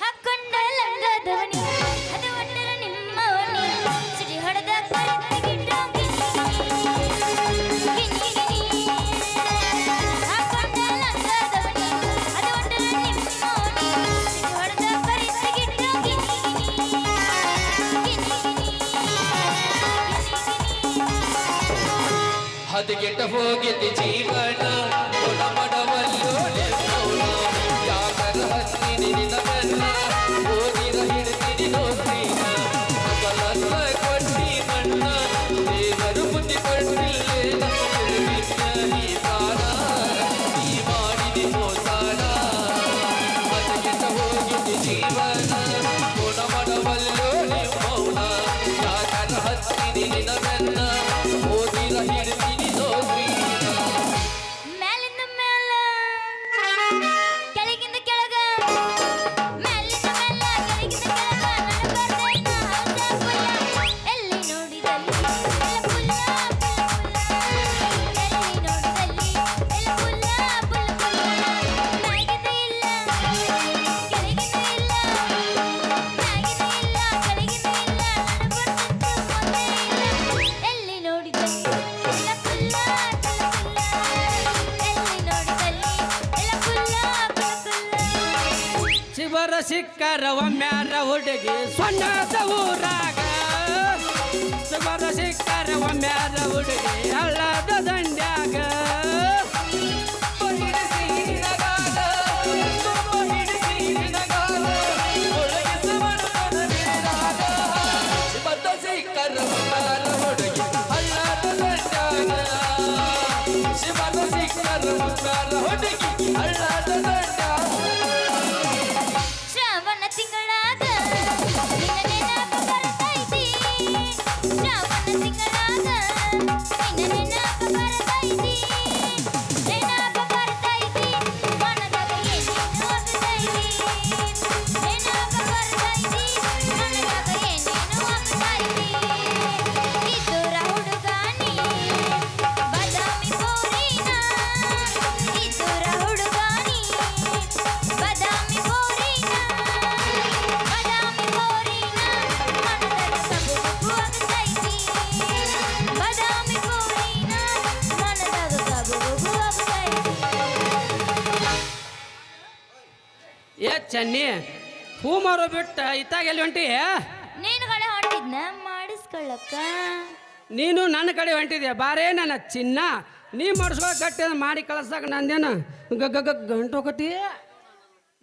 ಹಾಕೊಂಡ ಲಂಗದವನಿ ಅದು ಒಟ್ಟರ ನಿಮ್ಮವನಿ ಸಿಡಿ ಹೊಡೆದ ಕರಿಗಿಟ್ಟ ಹಾಕೊಂಡ ಲಂಗದವನಿ ಅದು ಒಟ್ಟರ ನಿಮ್ಮವನಿ ಸಿಡಿ ಹೊಡೆದ ಕರಿಗಿಟ್ಟ ಹದಗೆಟ್ಟ ಹೋಗಿದ್ದ ಜೀವನ ಮಡಮಡವಲ್ಲೋ ಯಾಕರ ಹತ್ತೀನಿ ನಿನ್ನ ಓದಿರ ಹಿಡ್ತೀನಿ ನೋಡ್ತೀನ ಮಗಲಲ್ಲ ಕೊಟ್ಟಿ ಮಣ್ಣ ದೇವರು ಬುದ್ಧಿ ಕೊಟ್ಟಿಲ್ಲ ನೀ ಪ್ರಾಣ ನೀ ಮಾಡಿದಿ ಮೋಸಾನ ಹದಗೆಟ್ಟ ಹೋಗಿದ್ದ ಜೀವನ ಮಡಮಡವಲ್ಲೋ ಮೌನ ಯಾಕರ ಹತ್ತೀನಿ ನಿನ್ನ ಓದಿರ ಹಿಡ್ತೀನಿ ಮೇಲಿಂದ ಮೇಲ ಕೆಳಗಿಂದ ಕೆಳಗ ಮೇಲಿಂದ ಮೇಲ ಕೆಳಗಿಂದ ಕೆಳಗ ಎಲ್ಲಿ ನೋಡಿದಲ್ಲಿ ಎಲ್ಲ ಪುಲ್ಲ ಎಲ್ಲಿ ನೋಡಿದಲ್ಲಿ ಎಲ್ಲ ಪುಲ್ಲ ಮ್ಯಾಗಿಂದ ಇಲ್ಲ ಕೆಳಗಿಂದ ಇಲ್ಲ ಮ್ಯಾಗಿಂದ ಇಲ್ಲ ಕೆಳಗಿಂದ ಇಲ್ಲ ಎಲ್ಲಿ ನೋಡಿದಲ್ಲಿ ಎಲ್ಲ ಪುಲ್ಲ ಶಿವರ ಸಿಕ್ಕರ ಒಮ್ಮ್ಯಾರ ಹುಡುಗಿ ಸೊನ್ನದ ಊರಾಗ ಶಿವರ ಸಿಕ್ಕರ ಒಮ್ಮ್ಯಾರ ಹುಡುಗಿ ಹಳ್ಳದ ದಂಡ್ಯಾಗ ಶ್ರಾವಣ ತಿಂಗಳಾಗ ನಿನ್ನ ನೆನಪ ಬರ್ತೈತಿ ಶ್ರಾವಣ ತಿಂಗಳಾಗ ನಿನ್ನ ನೆನಪ ಬರ್ತೈತಿ ನೆನಪ ಬರ್ತೈತಿ ಮನದಾಗ ಏನೇನು ಆಗ್ತೈತಿ ನೆನಪ ಬರ್ತೈತಿ ಮನದಾಗ ಏನೇನು ಆಗ್ತೈತಿ ಇದ್ದೂರ ಹುಡುಗಾನಿ ಬದಾಮಿ ಬೋರಿನ ಇದ್ದೂರ ಹುಡುಗಾನಿ ಬದಾಮಿ ಬೋರಿನ ಮನದಾಗ ಕಬುಬು ಆಗ್ತೈತಿ ಬದಾಮಿ ಬೋರಿನ ಮನದಾಗ ಕಬುಬು ಆಗ್ತೈತಿ ಏ ಚನ್ನಿ ಹೂ ಮಾರೋ ಬಿಟ್ಟ ಇತ್ತಾಗ ಎಲ್ಲಿ ಹೊಂಟಿ ನೀನು ಕಡೆ ಹೊಂಟಿದ್ನ ಮಾಡಿಸ್ಕೊಳ್ಳಕ್ಕ ನೀನು ನನ್ನ ಕಡೆ ಹೊಂಟಿದ್ಯಾ ಬಾರೇ ನನ್ನ ಚಿನ್ನ ನೀ ಮಾಡಿಸ್ಕೋ ಗಟ್ಟಿ ಮಾಡಿ ಕಳಿಸ್ದಾಗ ನಂದೇನು ಗಂಟು ಹೋಗತಿ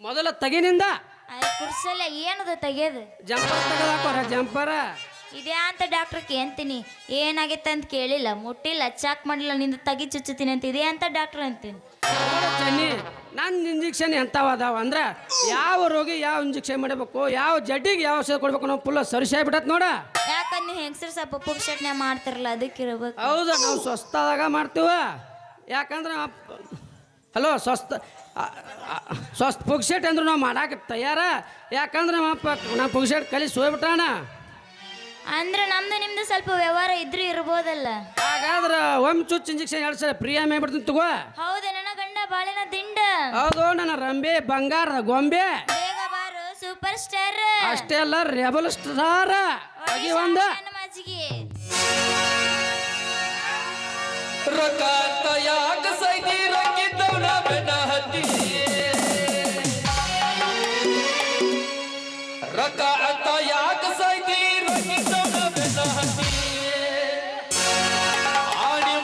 ಮೊದಲ ತಗಿನಿಂದ ಅದು ಕುರ್ಸಲ್ಲ ಏನದು ತೆಗೆದು ಜಂಪರ್ ತೆಗೆದಾಕೋರ ಜಂಪರ ಇದ್ಯಾ ಅಂತ ಡಾಕ್ಟ್ರಿಗೆ ಅಂತೀನಿ ಏನಾಗಿತ್ತು ಅಂತ ಕೇಳಿಲ್ಲ ಮುಟ್ಟಿಲ್ಲ ಚೆಕ್ ಮಾಡಿಲ್ಲ ನಿಂದು ತಗಿ ಚುಚ್ಚುತ್ತೀನಿ ಅಂತ ಇದೆ ಅಂತ ಡಾಕ್ಟ್ರ್ ಅಂತೀನಿ ನೋಡು ಚನ್ನಿ ನನ್ನ ಇಂಜೆಕ್ಷನ್ ಎಂಥವು ಅದಾವ ಅಂದ್ರೆ ಯಾವ ರೋಗಿ ಯಾವ ಇಂಜೆಕ್ಷನ್ ಮಾಡಬೇಕು ಯಾವ ಜಡ್ಡಿಗೆ ಯಾವ ಔಷಧ ಕೊಡ್ಬೇಕು ನಾವು ಫುಲ್ ಸರಿಸಾಗ್ಬಿಟ್ಟತ್ ನೋಡ ಯಾಕಂದ್ರೆ ನೀವು ಹೆಂಗಸರು ಸ್ವಲ್ಪ ಪುಕ್ಷಟ್ನೆ ಮಾಡ್ತಾರಲ್ಲ ಅದಕ್ಕೆ ಇರಬೇಕು ಹೌದಾ ನಾವು ಸ್ವಸ್ಥದಾಗ ಮಾಡ್ತೀವ ಯಾಕಂದ್ರೆ ಹಲೋ ಸ್ವಸ್ಥ ಪುಕ್ಷಟ್ ಅಂದ್ರೆ ನಾವು ಮಾಡಕ್ಕೆ ತಯಾರ ಯಾಕಂದ್ರೆ ನಾವು ಪುಕ್ಷಟ್ ಕಲಿಸಿ ಹೋಗ್ಬಿಟ್ಟಾನ ಅಂದ್ರೆ ನಮ್ದು ನಿಮ್ದು ಸ್ವಲ್ಪ ವ್ಯವಹಾರ ಇದ್ರೂ ಇರ್ಬೋದಲ್ಲ ಹಾಗಾದ್ರೆ ಒಮ್ಮೆ ಚುಚ್ಚು ಇಂಜೆಕ್ಷನ್ 2 ಸಲ ಫ್ರೀ ಮಾಡ್ಬಿಡ್ತೀನಿ ತಗೋ ಹೌದು ನನ್ನ ಗಂಡ ಬಾಳಿನ ದಿಂಡ ಹೌದು ನನ್ನ ರಂಬೆ ಬಂಗಾರದ ಗೊಂಬೆ ಬೇಗ ಬಾರು ಸೂಪರ್ ಸ್ಟಾರ್ ಅಷ್ಟೇ ಅಲ್ಲ ರೆಬಲ್ ಸ್ಟಾರ್ ಆಗಿ ಒಂದ ಮಾಜಿಗೆ ರೊಕ್ಕ ಅಂತ ಯಾಕ ಸೈದಿ ರೊಕ್ಕಿದ್ದವನ ಬೆನ್ನ ಹತ್ತಿ ರೊಕ್ಕ ಅಂತ ಯಾಕ ಸೈದಿ ರೊಕ್ಕಿದ್ದವನ ಬೆನ್ನ ಹತ್ತಿ ಆಡಿ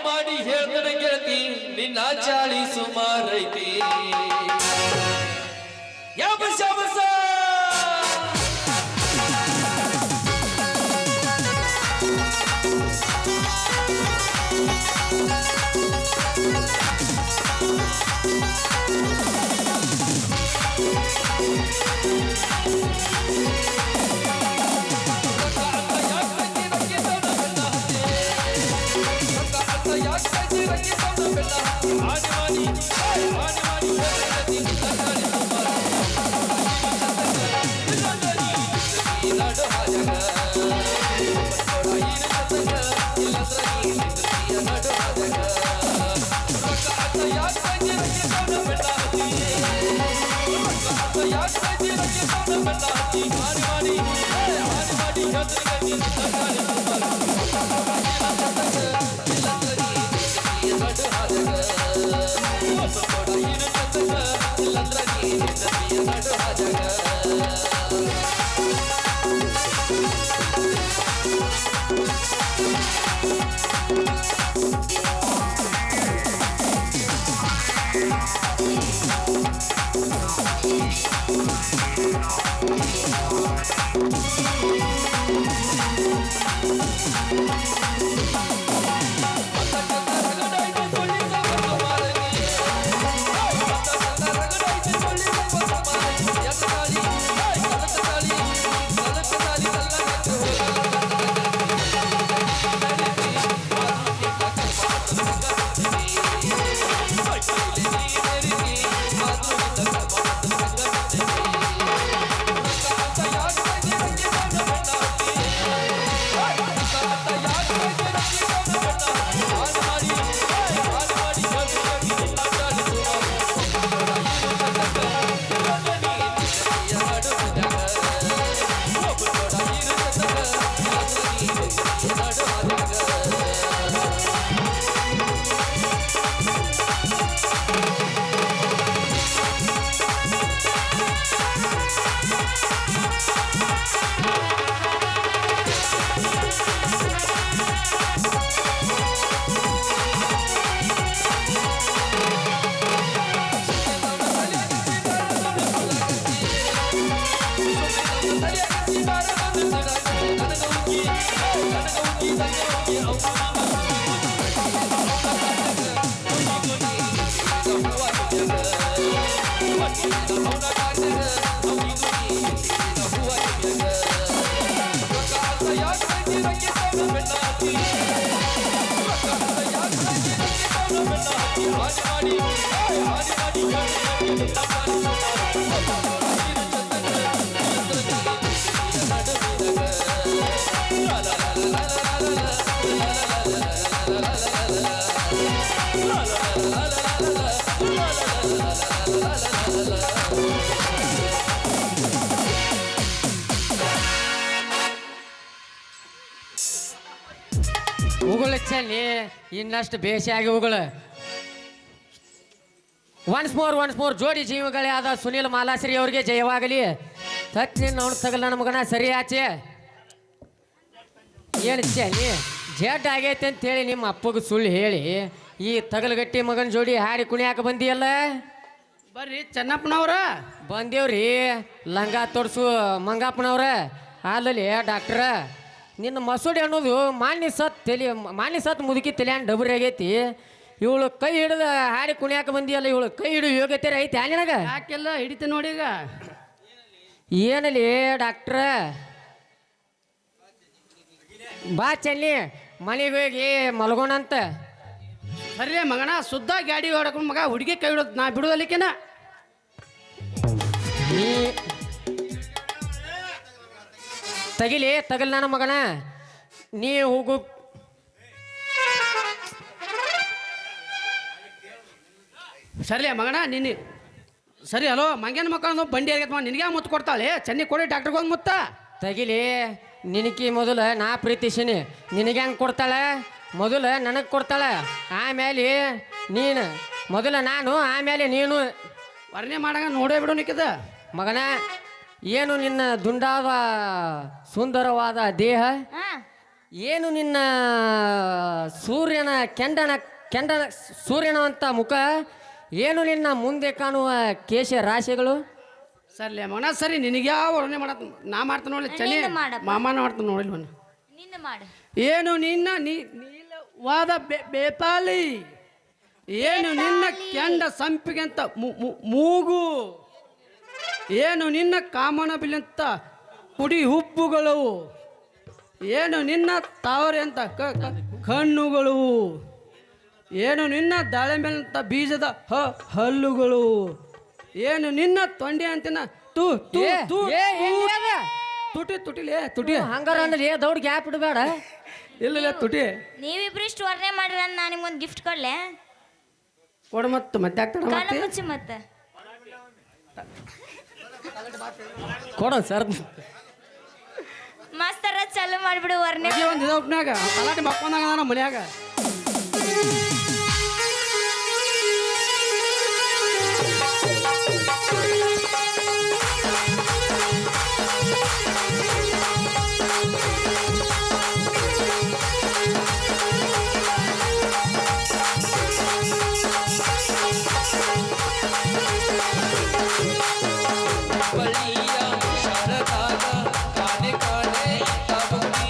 ಮಾಡಿ ಹೇಳ್ತಾನೆ ಗೆಳತಿ ನಿನ್ನ ಚಾಳಿ ಸುಮಾರೈತಿ ಯಬಸ ಉಗುಳು ಚೆನ್ನಿ ಇನ್ನಷ್ಟು ಬೇಸಿಯಾಗಿ ಉಗುಳು ಒನ್ಸ್ ಮೋರ್ ಜೋಡಿ ಜೀವಗಳೇ ಆದ ಸುನೀಲ್ ಮಾಲಾಶ್ರೀ ಅವ್ರಿಗೆ ಜಯವಾಗಲಿ. ಸತ್ಯ ನೋಡ್ ತಗಲ ನನ್ನ ಮಗನ ಸರಿ ಆಚೆ ಏನು ಚೆನ್ನಿ ಜಡ್ ಆಗೈತೆ ಅಂತೇಳಿ ನಿಮ್ಮ ಅಪ್ಪಗೆ ಸುಳ್ಳು ಹೇಳಿ ಈ ತಗಲಗಟ್ಟಿ ಮಗನ ಜೋಡಿ ಹಾಡಿ ಕುಣಿಯಾಕ ಬಂದಿಯಲ್ಲ. ಬರ್ರಿ ಚೆನ್ನಪ್ಪನವ್ರ. ಬಂದೇವ್ರಿ ಲಂಗ ತೊಡ್ಸು ಮಂಗಪ್ಪನವ್ರ. ಅಲ್ಲಲ್ಲಿ ಡಾಕ್ಟ್ರ ನಿನ್ನ ಮಸೂಡಿ ಅನ್ನೋದು ಮಾನ್ಯ ಸತ್ ಮುದುಕಿ ತಲೆಯಾನ ಡಬರಿ ಆಗೈತಿ. ಇವಳು ಕೈ ಹಿಡಿದ ಹಾಡಿ ಕುಣಿಯಾಕ ಬಂದಿಯಲ್ಲ, ಇವಳು ಕೈ ಹಿಡಿದು ಯೋಗ್ಯತೆ ಐತಿ ನಿನಗ? ಯಾಕೆಲ್ಲ ಹಿಡಿತ ನೋಡಿ ಈಗ. ಏನಲ್ಲಿ ಡಾಕ್ಟ್ರ ಬಾ ಚೆನ್ನಿ ಮನೆಗೆ ಹೋಗಿ ಮಲ್ಗೋಣಂತ. ಸರಿ ಮಗನ ಸುದ್ದ ಗಾಡಿ ಹೊಡ್ಕೊಂಡು ಮಗ ಹುಡುಗಿ ಕೈ ಹಿಡೋದು ನಾ ಬಿಡೋದಲ್ಲಿಕೆನ. ನೀ ತಗಲ್ ನನ್ನ ಮಗನ ನೀ ಹೋಗು. ಸರಿ ಮಗನ ನೀನು ಸರಿ. ಹಲೋ ಮಂಗೇನ ಮಕ್ಕಳು ಬಂಡಿ ಆಗೈತೆ ನಿನಗೆ ಮುತ್ತು ಕೊಡ್ತಾಳೆ. ಚೆನ್ನಿ ಕೊಡಿ ಡಾಕ್ಟ್ರಿಗೆ ಹೋಗಿ ಮುತ್ತ ತಗಿಲಿ. ನಿನಕಿ ಮೊದಲು ನಾ ಪ್ರೀತಿಸಿನಿ, ನಿನಗೆ ಹೆಂಗೆ ಕೊಡ್ತಾಳೆ? ಮೊದಲು ನನಗೆ ಕೊಡ್ತಾಳೆ, ಆಮೇಲೆ ನೀನು. ಮೊದಲು ನಾನು, ಆಮೇಲೆ ನೀನು. ವರ್ಣೆ ಮಾಡಂಗ ನೋಡೇ ಬಿಡು ನಿಕ್ಕಿದ ಮಗನ. ಏನು ನಿನ್ನ ದುಂಡಾದ ಸುಂದರವಾದ ದೇಹ, ಏನು ನಿನ್ನ ಸೂರ್ಯನ ಕೆಂಡನ ಸೂರ್ಯನಂಥ ಮುಖ, ಏನು ನಿನ್ನ ಮುಂದೆ ಕಾಣುವ ಕೇಶ ರಾಶಿಗಳು. ಸರ್ಲೆ ಮಗನ ಸರಿ. ನಿನಗೆ ಯಾವ ವರ್ಣೆ ಮಾಡತ್ ನಾ ಮಾಡ್ತಾನೆ ನೋಡಿ. ಚೆನ್ನಿ ಮಾಮನ ಮಾಡ್ತಾನೆ ನೋಡಿಲ್ ಮನ. ಏನು ನಿನ್ನ ನೀಲವಾದ ಬೇತಾಳಿ, ಏನು ನಿನ್ನ ಕೆಂಡ ಸಂಪಿಗೆ ಅಂತ ಮೂಗು, ಏನು ನಿನ್ನ ಕಾಮನ ಬಿಲ್ಲಂತ ಕುಡಿ ಹುಬ್ಬುಗಳು, ಏನು ನಿನ್ನ ತಾವರೆ ಅಂತ ಕಣ್ಣುಗಳು, ಏನು ನಿನ್ನ ದಾಳಿಂಬೆಂತ ಬೀಜದ ಹಲ್ಲುಗಳು, ಏನು ನಿನ್ನ ತೊಂಡೆ ಅಂತಿನ ತುಟಿ ಹಂಗಾರ ಅಂದ್ರೆ ದೌಡ್ ಗ್ಯಾಪ್ ಇಡಬೇಡ. ಇಲ್ಲ ತುಟಿ. ನೀವಿಬ್ರು ಇಷ್ಟು ವರ್ಣೆ ಮಾಡ್ರಿ ನಾನು ನಿಮ್ಗೊಂದು ಗಿಫ್ಟ್ ಕೊಡ್ಲೆ. ಕೊಡ ಮತ್ತೆ ಕಾಲ ಮುಚ್ಚಿ ಮತ್ತೆ ಕೊಡ ಸರ್. ಮಾಸ್ತರ ಚಾಲು ಮಾಡ್ಬಿಡು ವರ್ಣೆ. ಒಂದು ಇದೊಟ್ನಾಗ ತಲಾಟಿ ಮಕ್ಕೊಂಡಾಗ ನಮ್ಮ ಮನ್ಯಾಗ. ಬಳಿಯ ಶರದಾಗ ಕಾಣೆ ಕಾಣೆ ತಬುನಿ.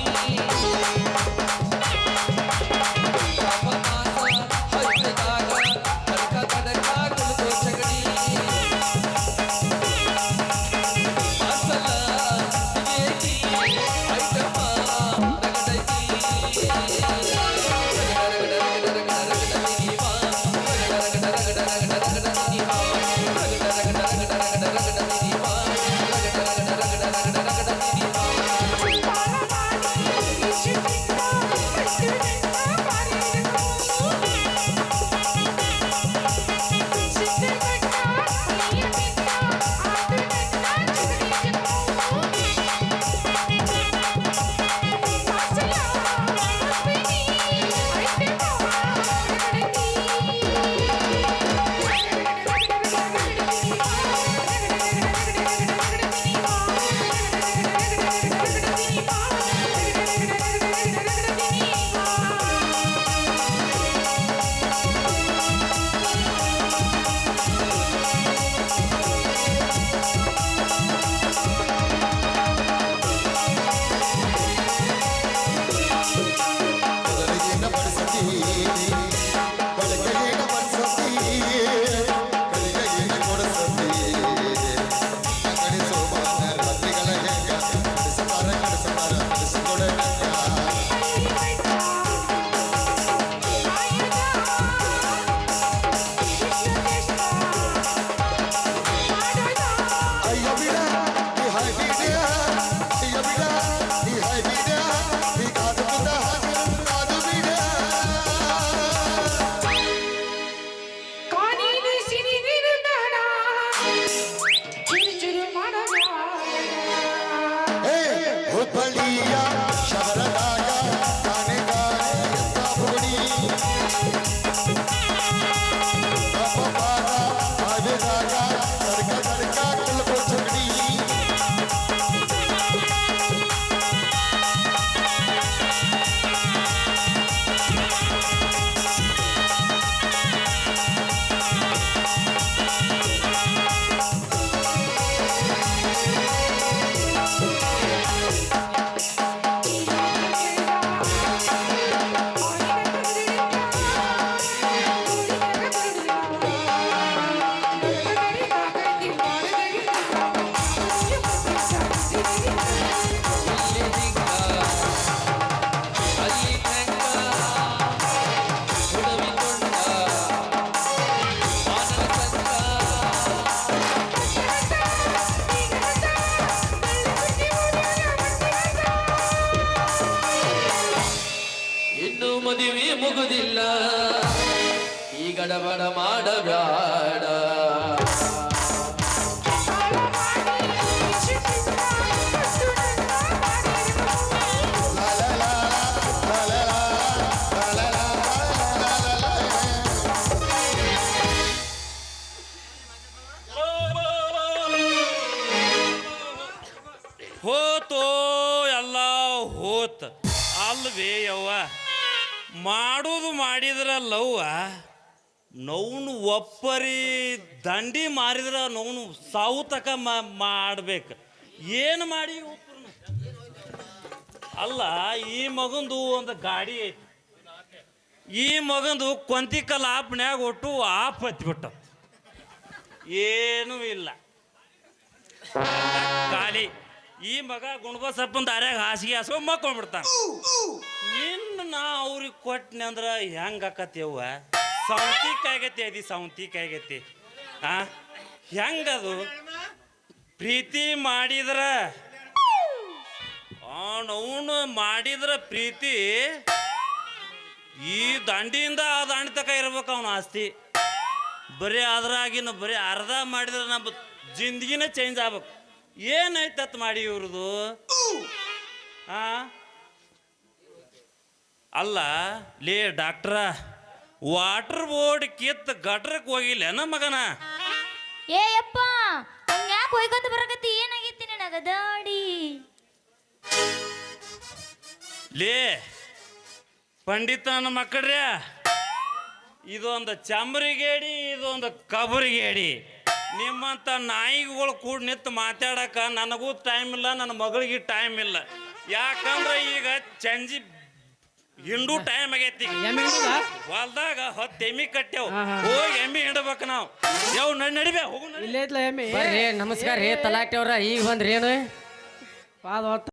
ಗಡಬಡ ಮಾಡಬ್ಯಾಡ. ಹೋತೋ ಎಲ್ಲ ಹೋತ್ ಅಲ್ವೇ ಯವ್ವ ಮಾಡೋದು ಮಾಡಿದ್ರ ಲವ್ವ ನೋವ್ನು ಒಪ್ಪರಿ ದಂಡಿ ಮಾರಿದ್ರ ನೋವ್ನು ಸಾವು ತಕ ಮಾಡ್ಬೇಕು ಏನು ಮಾಡಿ ಅಲ್ಲ ಈ ಮಗಂದು ಒಂದು ಗಾಡಿ ಐತಿ ಈ ಮಗಂದು ಕೊಂತಿಕಲ್ ಆಪ್ನ್ಯಾಗ ಒಟ್ಟು ಆಪ್ ಹತ್ಬಿಟ್ಟ ಏನೂ ಇಲ್ಲ ಖಾಲಿ ಈ ಮಗ ಗುಣಬಸಪ್ಪನ ದಾರ್ಯಾಗ ಹಾಸಿಗೆ ಹಾಸ್ಕೊ ಮಕ್ಕೊಂಡ್ಬಿಡ್ತಾನ ನಿನ್ನ ನಾ ಅವ್ರಿಗೆ ಕೊಟ್ಟನೆ ಅಂದ್ರೆ ಹೆಂಗೆ ಆಕತ್ತೇವ ಸೌಂತಿಕಾಗೈತಿ ಅದಿ ಸೌಂತಿಕಾಗೈತಿ ಆ ಹೆಂಗದು ಪ್ರೀತಿ ಮಾಡಿದ್ರ ಅವನು ಮಾಡಿದ್ರ ಪ್ರೀತಿ ಈ ದಂಡಿಯಿಂದ ಆ ದಾಂಡಿ ತಕ ಇರ್ಬೇಕು ಅವನ ಆಸ್ತಿ ಬರೀ ಅದ್ರಾಗಿನ ಬರೀ ಅರ್ಧ ಮಾಡಿದ್ರೆ ನಮ್ಮ ಜಿಂದಗಿನೇ ಚೇಂಜ್ ಆಗ್ಬೇಕು ಏನಾಯ್ತತ್ ಮಾಡಿ ಇವ್ರದು ಆ ಅಲ್ಲ ಲೇ ಡಾಕ್ಟ್ರ ವಾಟರ್ ಬೋರ್ಡ್ ಕಿತ್ತು ಗಟ್ರಕ್ಕೆ ಹೋಗಿಲ್ಲ ಮಗನ ಏ ಯಪ್ಪ ಯಾಕೆ ಹೋಯ್ಕೊಂತ ಬರಕತ್ತಿ ಏನಾಗೈತಿ ನಿನಗ ದಾಡಿ ಲೇ ಪಂಡಿತನ ಮಕ್ಕಳ್ರೆ ಇದೊಂದು ಚಂಬರಿಗೇಡಿ ಇದೊಂದು ಕಬರಿಗೇಡಿ ನಿಮ್ಮಂಥ ನಾಯಿಗಳು ಕೂಡ ನಿಂತು ಮಾತಾಡಕ ನನಗೂ ಟೈಮ್ ಇಲ್ಲ ನನ್ನ ಮಗಳಿಗೆ ಟೈಮ್ ಇಲ್ಲ ಯಾಕಂದ್ರೆ ಈಗ ಚಂಜಿ ಹಿಂಡು ಟೈಮ್ ಆಗೈತಿ ಹೊಲ್ದಾಗ 10 ಎಮ್ಮಿ ಕಟ್ಟೆವು ಹೋಗಿ ಎಮ್ಮಿ ಹಿಡಬೇಕು ನಾವು ಯಾವ ನಡಿಬೇ ಹೋಗು ಇಲ್ಲೇ ಐತ್ಲ ಎಮ್ಮೆ ಬರ್ರಿ ನಮಸ್ಕಾರ ರೀ ತಲಾಟೆ ಅವ್ರ ಈಗ ಬಂದ್ರಿ ಏನು ಪಾದ